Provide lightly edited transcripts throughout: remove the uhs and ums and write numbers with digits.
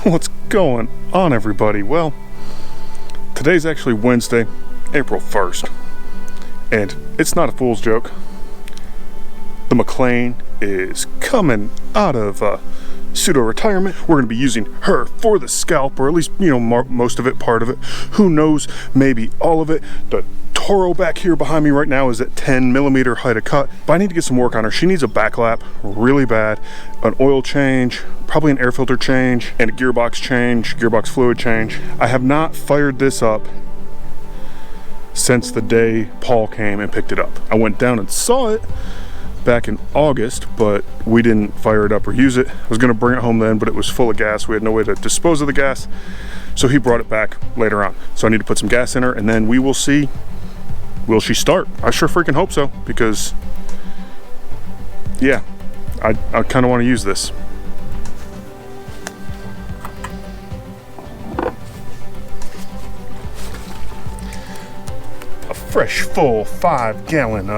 What's going on, everybody? Well, today's actually Wednesday, April 1st, and it's not a fool's joke. The McLane is coming out of pseudo-retirement. We're going to be using her for the scalp, or at least, you know, most of it, part of it. Who knows, maybe all of it. The Toro back here behind me right now is at 10 millimeter height of cut, but I need to get some work on her. She needs a back lap really bad, an oil change, probably an air filter change, and a gearbox change, gearbox fluid change. I have not fired this up since the day Paul came and picked it up. I went down and saw it back in August, but we didn't fire it up or use it. I was gonna bring it home then, but it was full of gas. We had no way to dispose of the gas, so he brought it back later on. So I need to put some gas in her, and then we will see, will she start? I sure freaking hope so, because yeah, I kind of want to use this. A fresh, full 5-gallon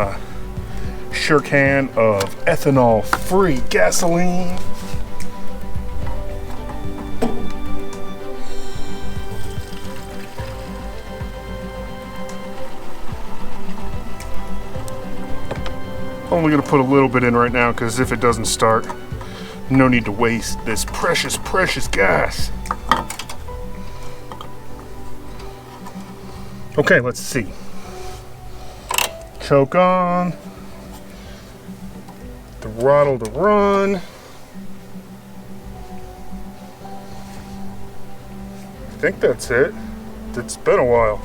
sure can of ethanol-free gasoline. Only gonna put a little bit in right now, because if it doesn't start, no need to waste this precious, precious gas. Okay, let's see. Choke on. Throttle to run. I think that's it. It's been a while.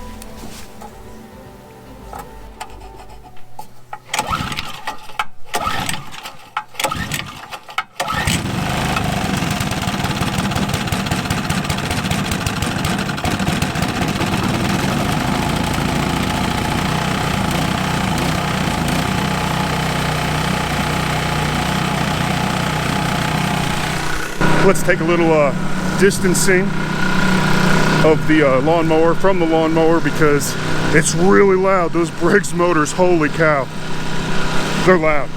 Let's take a little distancing of the lawnmower from the lawnmower, because it's really loud. Those Briggs motors, holy cow, they're loud.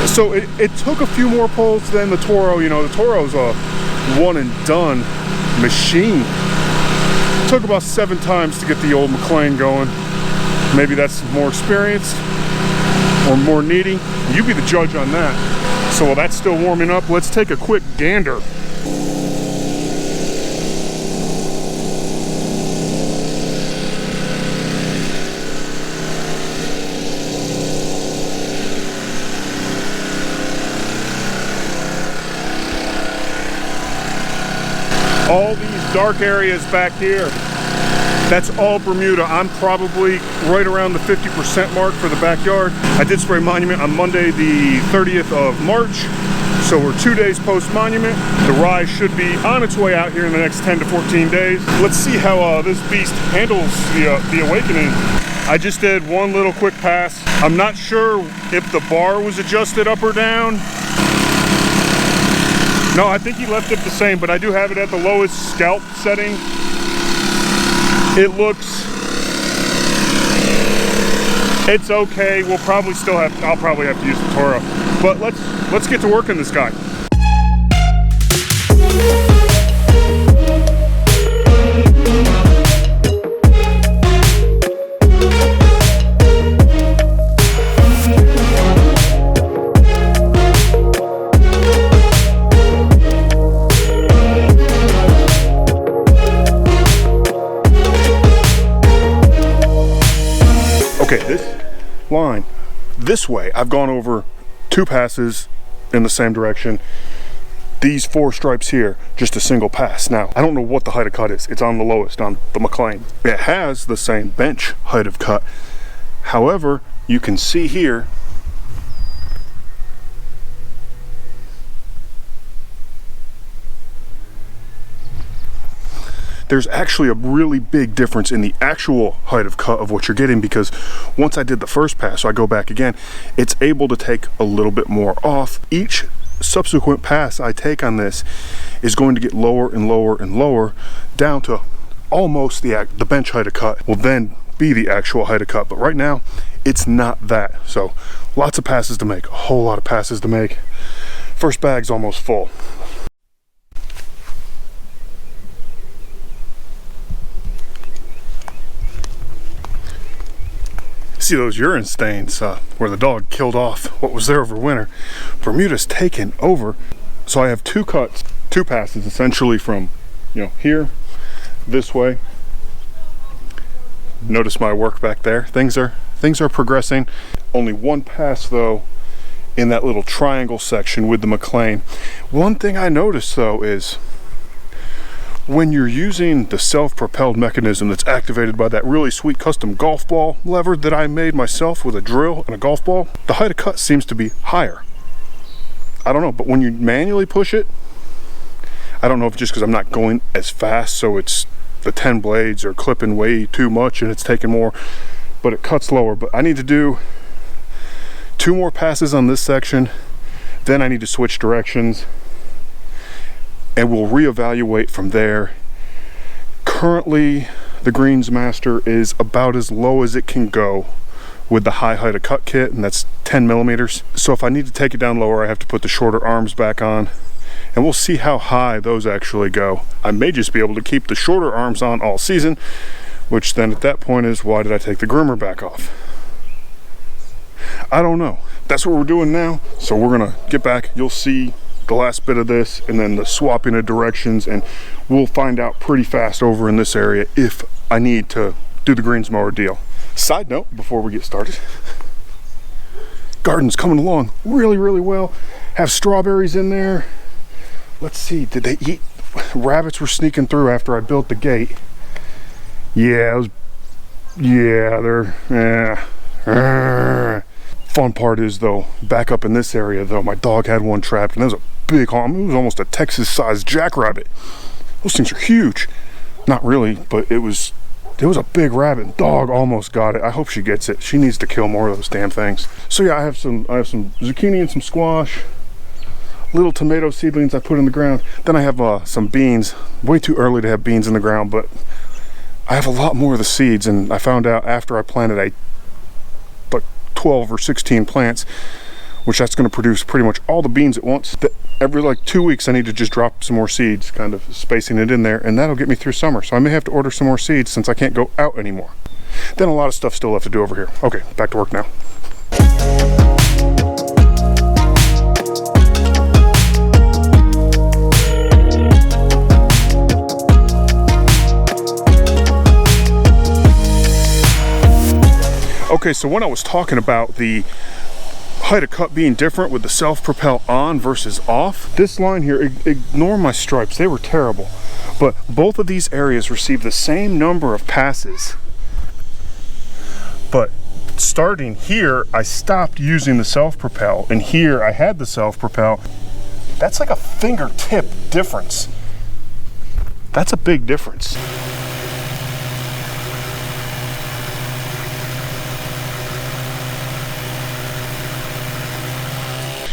So it took a few more pulls than the Toro. You know, the Toro's a one and done machine. It took about 7 times to get the old McLane going. Maybe that's more experienced or more needy. You be the judge on that. So while that's still warming up, let's take a quick gander. All these dark areas back here, that's all Bermuda. I'm probably right around the 50% mark for the backyard. I did spray Monument on Monday the 30th of March, so we're 2 days post-Monument. The rye should be on its way out here in the next 10 to 14 days. Let's see how this beast handles the awakening. I just did one little quick pass. I'm not sure if the bar was adjusted up or down. No, I think he left it the same, but I do have it at the lowest scalp setting. It looks, it's okay. We'll probably still have, I'll probably have to use the Toro, but let's get to work on this guy. Okay, this line, this way, I've gone over 2 passes in the same direction. These 4 stripes here, just a single pass. Now, I don't know what the height of cut is. It's on the lowest on the McLane. It has the same bench height of cut. However, you can see here, there's actually a really big difference in the actual height of cut of what you're getting, because once I did the first pass, so I go back again, it's able to take a little bit more off. Each subsequent pass I take on this is going to get lower and lower and lower down to almost the bench height of cut will then be the actual height of cut. But right now it's not that. So lots of passes to make, a whole lot of passes to make. First bag's almost full. See those urine stains where the dog killed off what was there over winter. Bermuda's taken over. So I have two cuts, two passes essentially from, you know, here this way. Notice my work back there. Things are progressing. Only one pass though in that little triangle section with the McLane. One thing I noticed though is when you're using the self-propelled mechanism that's activated by that really sweet custom golf ball lever that I made myself with a drill and a golf ball, the height of cut seems to be higher. I don't know, but when you manually push it, I don't know if it's just because I'm not going as fast, so it's the 10 blades are clipping way too much and it's taking more, but it cuts lower. But I need to do 2 more passes on this section, then I need to switch directions, and we'll reevaluate from there. Currently, the Greensmaster is about as low as it can go with the high height of cut kit, and that's 10 millimeters. So if I need to take it down lower, I have to put the shorter arms back on, and we'll see how high those actually go. I may just be able to keep the shorter arms on all season, which then at that point is, why did I take the groomer back off? I don't know. That's what we're doing now. So we're gonna get back. You'll see the last bit of this and then the swapping of directions, and we'll find out pretty fast over in this area if I need to do the greens mower deal. Side note before we get started, garden's coming along really well. Have strawberries in there. Let's see, did they eat? Rabbits were sneaking through after I built the gate. Yeah, fun part is though, back up in this area though, my dog had one trapped, and it was a big home. It was almost a Texas-sized jackrabbit. Those things are huge. Not really, but it was a big rabbit. Dog almost got it. I hope she gets it. She needs to kill more of those damn things. So yeah, I have some zucchini and some squash, little tomato seedlings I put in the ground. Then I have some beans. Way too early to have beans in the ground, but I have a lot more of the seeds, and I found out after I planted like 12 or 16 plants, which that's going to produce pretty much all the beans at once, that every like 2 weeks I need to just drop some more seeds, kind of spacing it in there, and that'll get me through summer. So I may have to order some more seeds since I can't go out anymore. Then a lot of stuff still left to do over here. Okay, back to work now. Okay, so when I was talking about the height of cut being different with the self-propel on versus off, this line here, ignore my stripes, they were terrible. But both of these areas received the same number of passes. But starting here, I stopped using the self-propel, and here I had the self-propel. That's like a fingertip difference. That's a big difference.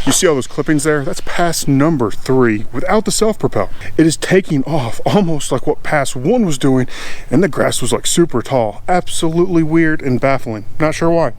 You see all those clippings there? That's pass number 3 without the self-propel. It is taking off almost like what pass 1 was doing, and the grass was like super tall. Absolutely weird and baffling. Not sure why.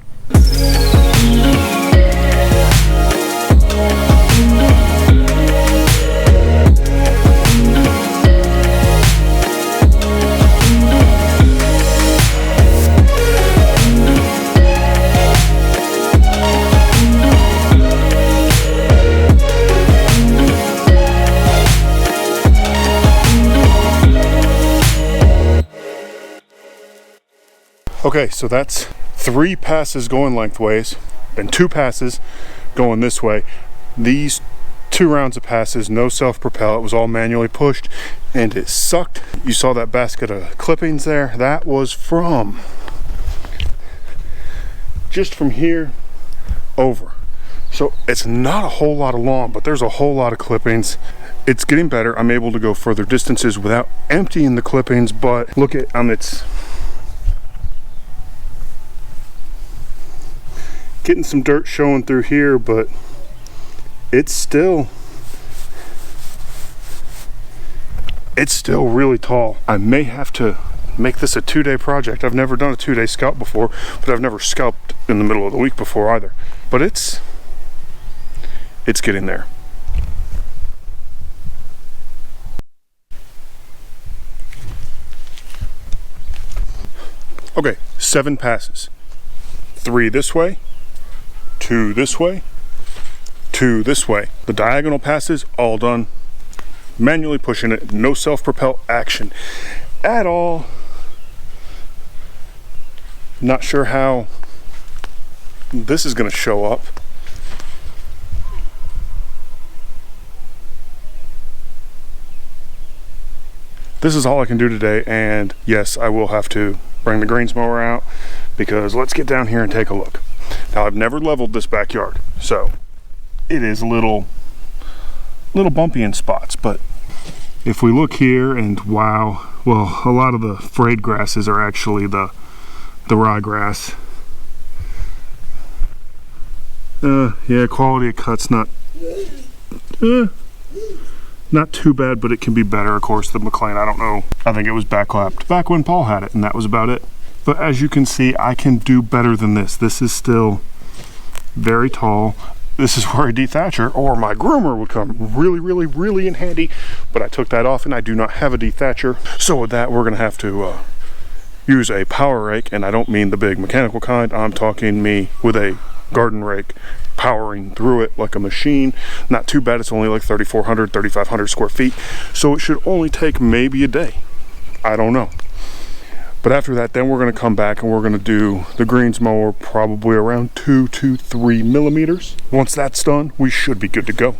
Okay, so that's 3 passes going lengthways and 2 passes going this way. These 2 rounds of passes, no self-propel, it was all manually pushed, and it sucked. You saw that basket of clippings there? That was from just from here over. So it's not a whole lot of lawn, but there's a whole lot of clippings. It's getting better. I'm able to go further distances without emptying the clippings, but look at it's getting some dirt showing through here, but it's still really tall. I may have to make this a 2-day project. I've never done a 2-day scalp before, but I've never scalped in the middle of the week before either. But it's getting there. Okay, 7 passes. 3 this way, 2 this way, 2 this way. The diagonal passes, all done. Manually pushing it, no self-propel action at all. Not sure how this is going to show up. This is all I can do today, and yes, I will have to bring the greens mower out, because let's get down here and take a look. Now, I've never leveled this backyard, so it is a little bumpy in spots, but if we look here, and wow, well, a lot of the frayed grasses are actually the ryegrass. Yeah, quality of cut's not too bad, but it can be better. Of course, the McLane, I don't know. I think it was backlapped back when Paul had it, and that was about it. But as you can see, I can do better than this. This is still very tall. This is where a dethatcher or my groomer would come really in handy, but I took that off and I do not have a dethatcher. So with that, we're gonna have to use a power rake, and I don't mean the big mechanical kind. I'm talking me with a garden rake, powering through it like a machine. Not too bad. It's only like 3,400, 3,500 square feet, so it should only take maybe a day. I don't know. But after that, then we're going to come back and we're going to do the greens mower probably around 2 to 3 millimeters. Once that's done, we should be good to go.